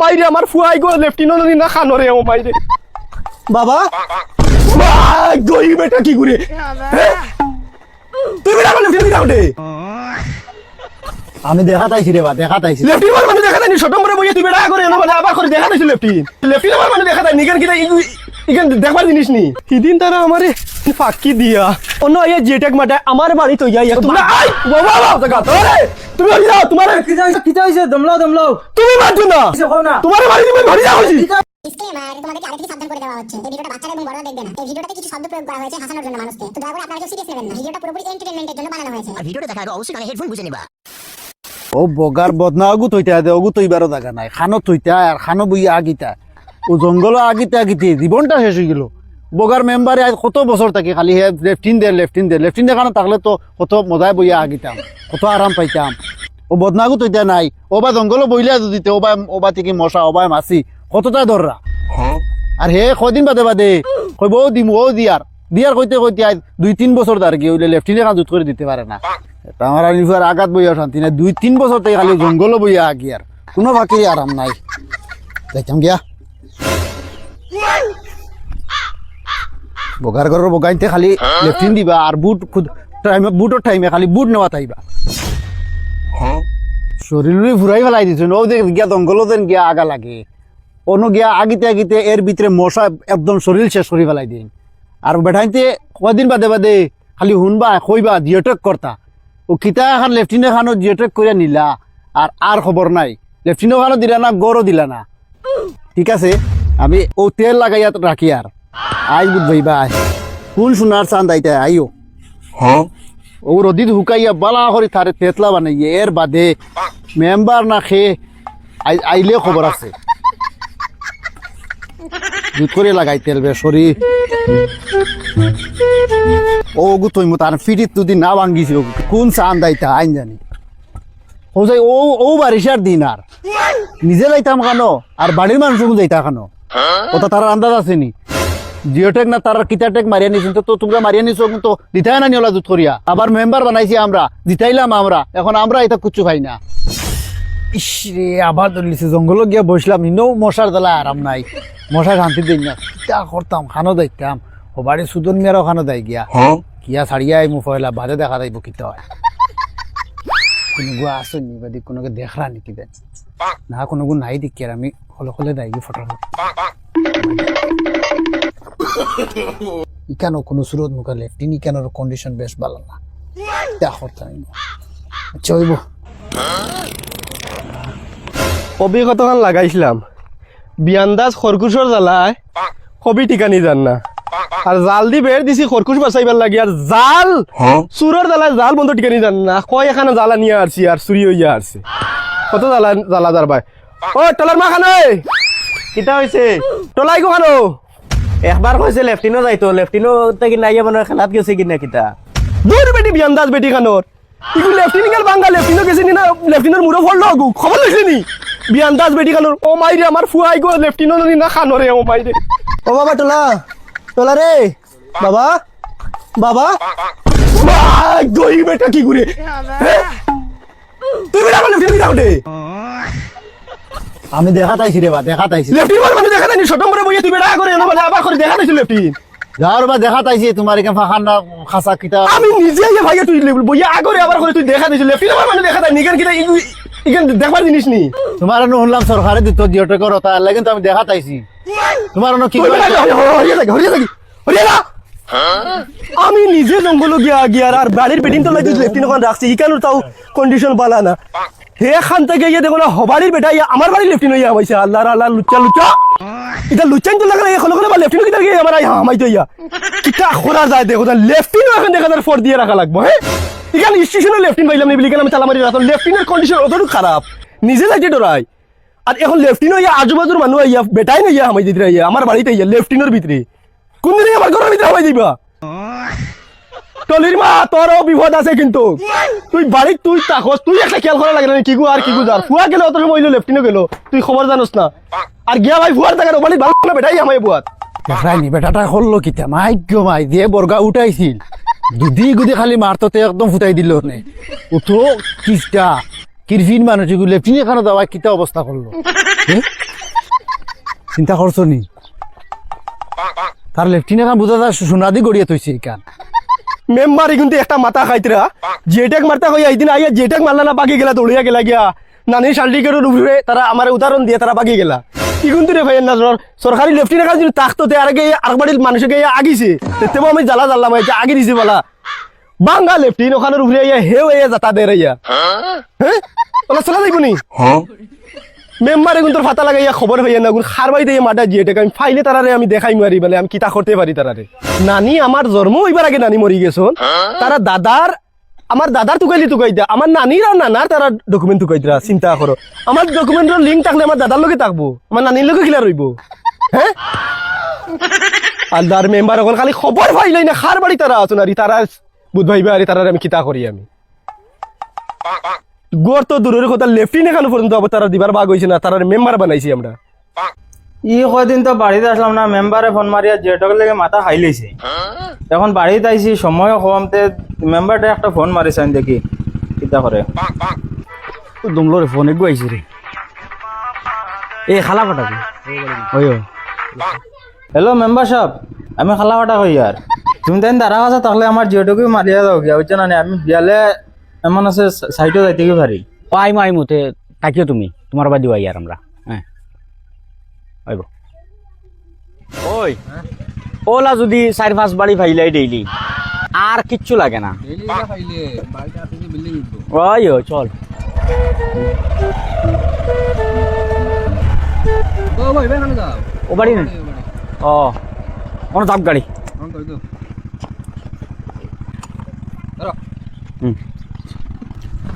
মাইরে আমার ফুয়াই গো লেফটিনো না খানরে ও মাইরে বাবা গই বেটা কি করে তুমি না বলে ফিরে যাও দে আমি দেখাতাইছি রে বা দেখাতাইছি লেফটিন মানে দেখা দেনি ছোট করে বইয়ে তুই বেটা করে না মানে আবার করে দেখা দিছি লেফটিন মানে দেখা দেনি কেন কি ইগেন দেখবার জিনিস নি সেদিন তারা আমারে ফাঁকি দিয়া অন্য এই জেটেক মাঠে আমার বাড়ি তো যাই তোমরা আই বাবা বাবা টাকা তোরে তুমি হই যাও তোমার কিতা হইছে দমলাও তুমি মারছো না তোমার বাড়ি তুমি ঘরে যাও ডিসক্লেমার তোমাদেরকে আগে থেকে সাবধান করে দেওয়া হচ্ছে এই ভিডিওটা বাচ্চারা এবং বড়রা দেখবে না এই ভিডিওটাতে কিছু শব্দ প্রয়োগ করা হয়েছে হাসানোর জন্য মানুষকে তো দয়া করে আপনারা কেউ সিরিয়াস নেবেন না ভিডিওটা পুরোপুরি এন্টারটেইনমেন্টের জন্য বানানো হয়েছে আর ভিডিওটা দেখার আগে অবশ্যই কানে হেডফোন গুঁজে নিবা ও বগার বদনা আগু তৈতা দে আগু তৈবারও জায়গা নাই খানো তৈতা আর খানো বইয়া আগিতা ও জঙ্গল আগিতে জীবনটা শেষ হয়ে গেল বগার মেম্বারে আজ কত বছর থাকি খালি হে লেফটিন দে কারণ থাকলে তো কত মজায় বইয়া আগিতাম কত আরাম পাইতাম ও বদনাগু তৈতা নাই ওবা জঙ্গল বইলে দিতে ওবা থেকে মশা ওবাই মাছি কতটা ধররা আর হে কদিন বাদে কইব ও দিম ও দিয়ার কইতে আজ 2-3 বছর দাঁড় গিয়ে হইলে লেফটিনে কাজ করে দিতে পারে না এটা আমার আনিফার আঘাত বইয়া শান্তি না 2-3 বছর থেকে খালি জঙ্গল বইয়া আগি আর কোনো বাকি আরাম নাই যাইতাম গিয়া বগার ঘরের বগাইতে খালি লেফটিন দিবা আর বুটর টাইমে খালি বুট নেওয়া তাইবা শরীর ফুরাই ফেলাই দিচ্ছেন ও যে গিয়া জঙ্গল দেন গিয়া আগা লাগে অন্য গিয়া আগিতে এর ভিতরে মশা একদম শরীর শেষ করে ফেলাই দিন আর বেঠাইতে কদিন বাদে খালি শুনবা কইবা জিওটেক করতা ও কিতা এখন লেফটিনে খানো জিওটেক করে নিলা আর খবর নাই লেফটিনে খানো দিলা না গড়ও দিলা না ঠিক আছে আমি ও তেল লাগাইয়া রাখি আর আই বুধ ভাইবা কোন সোনার চান্দ আইতা আইও ও রদিত হুকাইয়া বালা করে থারে তেতলা বানাইয়ে এর বাদে মেম্বার না খেয়ে আইলে খবর আছে দুধ করে লাগাই তেল বে শরীর ও গু তুই মতো আর ফিটিত দুদিন না ভাঙ্গিছিল কোন চান্দ আইতা আইন জানি ও যাই ও বারিশার দিন আর নিজে যাইতাম কেনো আর বাড়ির মানুষও যাইতা কেনো ওটা তার আন্দাজ আছে নি জিওটেক না তার কিতাটেক মারিয়া নিছেন তো তোমরা মারিয়া নিছো কিন্তু দিতাই না নিওলা দুধ করিয়া আবার মেম্বার বানাইছি আমরা জিতাইলাম আমরা এখন আমরা এটা কুচ্ছু খাই না ইসরে আবার ধরলিছে জঙ্গল গিয়া বসলাম ইনো মশার জ্বালা আরাম নাই মশার শান্তি দিই না তা করতাম খানো যাইতাম ও বাড়ি সুদন মেয়েরাও খানো দেয় গিয়া কিয়া ছাড়িয়া আইমু ফয়লা বাদে দেখা যাইব কিতা হয় কোনো গু আসো নি বাদি কোনোকে দেখরা নাকি দেন না কোনো গু নাই দেখি আর আমি হলে দেয় গিয়ে ফটাফট ইকানো কোনো সুরত মুখা লেফটিন ইকানোর কন্ডিশন বেশ ভালো না তা করতাম চইব অভিজ্ঞতাখান লাগাইছিলাম বিয়ান্দাজ খরকুশর জ্বালায় কবি টিকানি যান না আর জাল দি বের দিছি খরকুশ বাঁচাইবার লাগি আর জাল চুরের জ্বালায় জাল বন্ধ টিকানি যান না কয় এখানে জ্বালা নিয়ে আসছি আর চুরি হইয়া আসছে কত জ্বালা যার ভাই ও টলার মা খানো কিতা হইছে টলাই গো খানো একবার কইছে লেফটিনো যাইতো লেফটিনো তাকি নাই মানে খেলাত গেছে কিনা কিতা দূর বেটি বিয়ান্দাজ বেটি খানোর ইগু লেফটিন গেল বাঙ্গা লেফটিনো গেছে নি না লেফটিনের মুড়ো ফললো গু খবর লইছে নি বিয়ান্দাজ বেটি খানোর ও মাইরে আমার ফুয়াই গো লেফটিনো না খানোরে ও মাইরে ও বাবা তোলা রে বাবা গই বেটা কি করে তুই বেটা বলে ফিরে যাও দে আমি দেখাতাইছি রে বা দেখাতাইছি লেফটিন মানে দেখা দেনি ছোট করে বইয়ে তুই বেটা করে না মানে আবার করে দেখা দিছি লেফটিন যার বা দেখাতাইছি তোমার এখানে ফাঁকা না খাসা কিতা আমি নিজে ভাইয়া তুই বইয়া আগরে আবার করে তুই দেখা দিছি লেফটিন মানে দেখা দেয় নিকেন কিটা ইগেন দেখবার জিনিস নি তোমার শুনলাম সরকারে দিত জিওটেক করো তার লাগে তো আমি দেখাতাইছি তোমার কি আমি নিজে জঙ্গল গিয়া আর বাড়ির বেটিন তো লাগে লেফটিন ওখানে রাখছি ইকানোর তাও কন্ডিশন বালা না হে খান থেকে গিয়ে দেখো না হবাড়ির বেটা আমার বাড়ির লেফটিন হইয়া আমাইছে আল্লাহ লুচ্চা এটা লুচ্চান তো লাগে এখন বা লেফটিন কিটা গিয়ে আমার হামাই তো ইয়া কিটা খোরা যায় দেখো লেফটিন এখন দেখা তার ফোর দিয়ে রাখা লাগবো হ্যাঁ এখানে স্টেশনে লেফটিন পাইলাম নিবলি কেন আমি তালা মারি রাখলাম লেফটিনের কন্ডিশন অতটুকু খারাপ নিজে যাইতে ডরাই আর এখন লেফটিন হইয়া আজুবাজুর মানুষ ইয়া বেটাই না ইয়া হামাই দিতে ইয়া আমার বাড়িতে ইয়া লেফটিনের ভিতরে কোন দিন আমার ঘরের ভিতরে হামাই দিবা টলির মা তোরও বিপদ আছে কিন্তু তুই বাড়িত তুই তাকস তুই একটা খেয়াল করা লাগে না কি গো আর কি গুজার ফুয়া গেলে অত সময় লেফটিনও গেল তুই খবর জানোস না আর গিয়া ভাই ফুয়ার জায়গায় বাড়ি ভালো না বেটাই আমায় বুয়াত দেখাইনি বেটাটা হল্লো কিতা মাই দিয়ে বর্গা উঠাইছিল গুদি খালি মারতে একদম ফুটাই দিল নে উঠো কিসটা কিরফিন মানুষ লেফটিনে খানো দেওয়া কিতা অবস্থা করলো চিন্তা করছো নি তার লেফটিনে কান বুঝা যায় সোনাদি গড়িয়ে তৈছে কান মেম্বারে কিন্তু একটা মাথা খাইতরা জেটেক মারতা কই আইদিন আইয়া জেটেক মারলা না বাকি গেলা দৌড়িয়া গেলা গিয়া নানি সার্টিফিকেটের উপরে তারা আমার উদাহরণ দিয়ে তারা বাকি গেলা কি কিন্তু রে ভাই না সরকারি লেফটিনে কাজ যদি তাকতো তে আগে আরেকবাড়ির মানুষকে আগিছে তেতেও আমি জ্বালা জ্বালাম আগে দিছি বলা বাঙ্গা লেফটিন ওখানের উপরে আইয়া হেও এ যাতা দে রাইয়া হ্যাঁ ওলা চলা যাইব নি মেম্বারে কিন্তু ফাতা লাগাইয়া খবর হইয়া না খার বাই দিয়ে মাটা জিয়েটেক আমি ফাইলে তারারে আমি দেখাই মারি মানে আমি কিতা করতে পারি তারারে নানি আমার জন্ম হইবার আগে নানি মরি গেছন তারা দাদার আমার দাদার তুকাইতা আমার নানির আর নানার তারা ডকুমেন্ট তুকাইতরা চিন্তা করো আমার ডকুমেন্টের লিঙ্ক থাকলে আমার দাদার লগে থাকবো আমার নানির লগে খিলা রইব হ্যাঁ আলদার মেম্বার এখন খালি খবর পাইলাই না খার বাড়ি তারা আছো নারী তারা বুধ ভাইবা আরে তারা আমি কিতা করি আমি গোর তো দূরের কথা লেফটিন এখানে পর্যন্ত আবার তারা দিবার ভাগ হয়েছে না তারা মেম্বার বানাইছি আমরা ই কয়দিন তো বাড়িতে আসলাম না মেম্বারে ফোন মারিয়া জেটক লেগে মাথা খাই লইছে এখন বাড়িতে আইছি সময় কমতে মেম্বারটা একটা ফোন মারিছে আমি দেখি কিতা করে দমলোরে ফোন একগু আইছে রে এই খালা ফাটাবি হ্যালো মেম্বার সাহেব আমি খালা ফাটা কই আর তুমি তাই দাঁড়া আছো তাহলে আমার জিওটকে মারিয়া দাও গিয়া বুঝছো না আমি বিয়ালে এমন আছে সাইডে যাইতে কি পারি আইমো আইমোতে তাকিও তুমি তোমার বাদি আই আর আমরা হ্যাঁ আইব ওই ওলা যদি 4-5 বাড়ি ফাইলাই ডেইলি আর কিচ্ছু লাগে না ওই ও চল ও বাড়ি না ও কোন দাব গাড়ি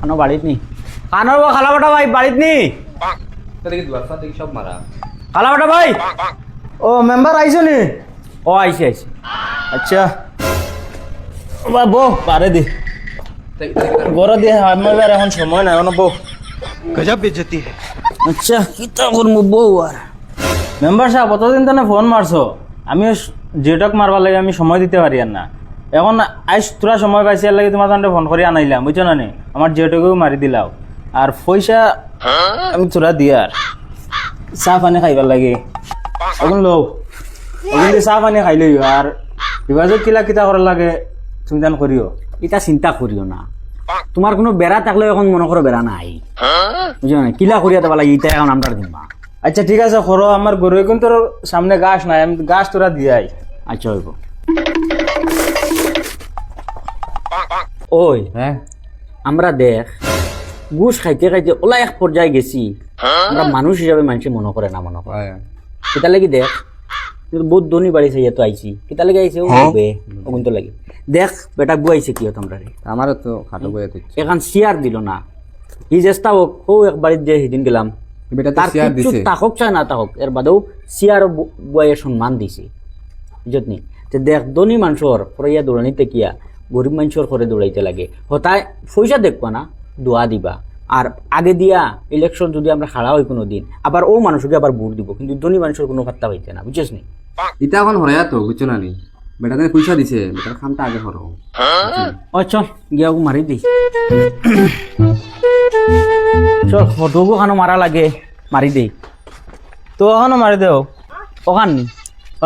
কানো বাড়িত নি কানোর খালা বাটা ভাই বাড়িত নি খালা বাটা ভাই ও মেম্বার আইছো নি ও আইছে আইছে আচ্ছা বো পারে দি গড় দিয়ে আমার এখন সময় নাই বো গজব বেজতি আচ্ছা কিতা করবো বউ আর মেম্বার সাহেব কতদিন তো ফোন মারছো আমি জেটক মারবার লাগে আমি সময় দিতে পারি আর না এখন আইস তোরা সময় পাইছি আর লাগে তোমার ফোন করে আনাইলাম বুঝছো না আমার জেটকেও মারি দিলাও আর পয়সা আমি তোরা দিয়ে আর চাহ পানি খাইবার লাগে এখন লো ওগুলো চাহ পানি খাইলে আর বিভাজক কিলা কিতা করার লাগে তুমি জান করিও এটা চিন্তা করিও না তোমার কোনো বেড়া থাকলে এখন মনে করো বেড়া নাই বুঝছো না কিলা করিয়া দেবা লাগে এটা এখন আমরা দিবা আচ্ছা ঠিক আছে করো আমার গরু কিন্তু সামনে গাছ নাই আমি গাছ তোরা দিয়াই আচ্ছা হইব ওই হ্যাঁ আমরা দেখ ঘুষ খাইতে খাইতে ওলা এক পর্যায়ে গেছি আমরা মানুষ হিসাবে মানুষ মনে করে না মনে করে কেতা লাগি দেখ বহুত ধনী বাড়ি চাইয়া তো আইছি কেতা লাগি আইছে ওগুন তো লাগে দেখ বেটা বুয়াইছে কি হতো আমরা রে আমারও তো খাটো বয়ে এখন চেয়ার দিল না ই চেষ্টা হোক ও এক বাড়িতে যে সেদিন গেলাম বেটা তো তার চেয়ার কিচ্ছু দিছে তাকক চায় না তাকক এর বাদেও চেয়ার বুয়াইয়ের সম্মান দিছে বুঝত নি যে দেখ ধনী মানুষের পড়াইয়া দৌড়ানিতে কিয়া গরিব মানুষের করে দৌড়াইতে লাগে হতায় পয়সা দেখবা না দোয়া দিবা আর আগে দিয়া ইলেকশন যদি আমরা খাড়া হই কোনো দিন আবার ও মানুষকে আবার ভোট দিব কিন্তু ধনী মানুষের কোনো পাত্তা পাইতে না বুঝছিস নি ইটা এখন হয়া তো বুঝছো না নি বেটা তো পয়সা দিছে বেটার খামটা আগে হরো ও চল গিয়া ওকে মারি দি চল ফটোকে খানো মারা লাগে মারি দেই তো ওখানে মারি দেও ওখান নি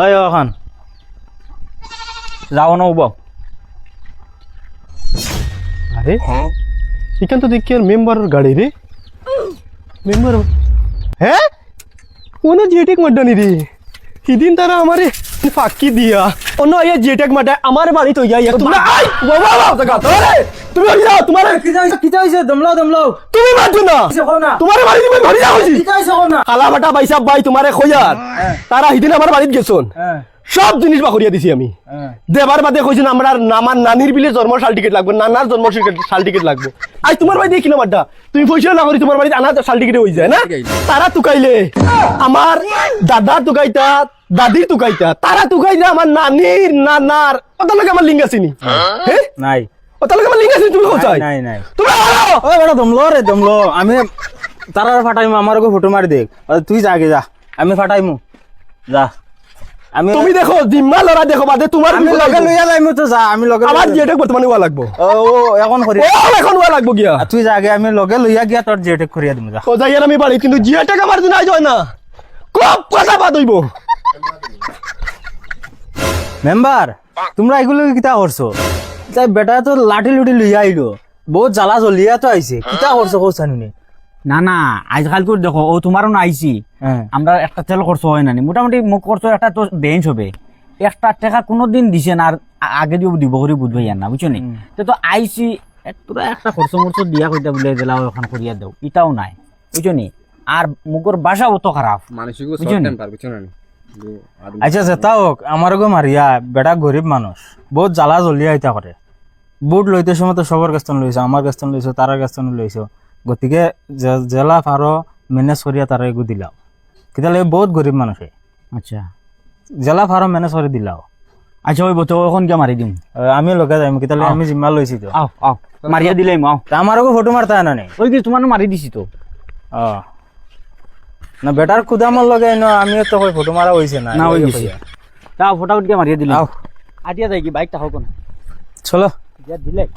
ওই ওখান যাও না উব আরে এখান তো দেখি আর মেম্বারের গাড়ি রে মেম্বার হ্যাঁ কোন জেটেক মাড্ডানি রে সেদিন তারা আমারে ফাঁকি দিয়া অন্য আইয়া জেটেক মাড্ডা আমার বাড়ি তো ইয়া তোমরা আই বাবা বাবা গা তোরে তুমি বাড়ি যাও তোমার কিতা হইছে দমলাও তুমি মারছো না তোমার বাড়ি তুমি বাড়ি যাও কিতা হইছে না খালা বাটা বাইসা ভাই তোমারে খোঁজার তারা সেদিন আমার বাড়িত গেছন হ্যাঁ সব জিনিস বাকরিয়া দিছি আমি দেবার বাদে কইছেন আমরা আমার নানির বিলে জন্ম সার্টিফিকেট লাগবে নানার জন্ম সার্টিফিকেট লাগবে আজ তোমার বাড়ি দেখি না মাড্ডা তুমি পয়সা না করি তোমার বাড়িতে আনা সার্টিফিকেট হয়ে যায় না তারা তুকাইলে আমার দাদা তুকাইতা দাদির তুকাইতা তারা তুকাইলে আমার নানির নানার ওটার লগে আমার লিঙ্গ আসেনি হ্যাঁ নাই ওটার লগে আমার লিঙ্গ আসেনি তুমি কোথায় নাই নাই তুমি ওই বেটা দমলো আমি তারা ফাটাইমু আমার ফটো মারি দেখ তুই যা আগে যা আমি ফাটাইমু যা আমি তুমি দেখো জিম্মা লড়া দেখো বাদে তোমার আমি লগে লইয়া যাইমু তো যা আমি লগে আমার জেটেক বর্তমানে ওয়া লাগবো ও এখন করি ও এখন ওয়া লাগবো গিয়া তুই যা আগে আমি লগে লইয়া গিয়া তোর জেটেক করিয়া দিমু যা ও যাইয়ার আমি বাড়ি কিন্তু জিয়াটাকে আমার দিন আজ হয় না খুব কথা বাদ হইব মেম্বার তোমরা এগুলো কিতা করছো তাই বেটা তো লাঠি লুটি লইয়া আইলো বহুত জ্বালা জ্বলিয়া তো আইছে কিতা করছো কোসানুনি না না আজকাল করে দেখো ও তোমারও না আইছি হ্যাঁ আমরা একটা তেল খরচ হয় না নি। মোটামুটি মুখ খরচ একটা তো বেঞ্চ হবে একটা টাকা কোনোদিন দিছে না আর আগে দিব দিব করে বুঝবে না বুঝছো নি তো আইছি তোরা একটা খরচ মরচ দিয়া কইতা বলে দিলা ওখান করিয়া দাও এটাও নাই বুঝছো নি আর মুখর বাসা অত খারাপ মানসিক বুঝছো শর্ট নি? টেম্পার বুঝছো না আচ্ছা যেটা হোক আমারও মারিয়া বেটা গরিব মানুষ বহুত জ্বালা জ্বলিয়া আইতা করে বুট লইতে সময় তো সবার কাছ থেকে লইছো আমার কাছ থেকে লইছো তার কাছ থেকে লইছো গতিকে জেলা ফারো মেনেজ করিয়া তারা এগু দিলাও কিতালে বহুত গরিব মানুষে আচ্ছা জেলা ফারো মেনেজ করে দিলাও আচ্ছা ওই বতো এখন কে মারি দিম আমি লগে যাইম কিতালে আমি জিম্মা লইছি তো আও আও মারিয়া দিলাই মাও তা আমারও ফটো মারতা না নেই ওই কি তোমার মারি দিছি তো না বেটার খুদামার লগে ন আমিও তো কই ফটো মারা হইছে না না ওই গেছে তাও ফটাফট কে মারিয়া দিলাই আও আটিয়া যাই কি বাইকটা হোক না চলো দিয়া দিলাই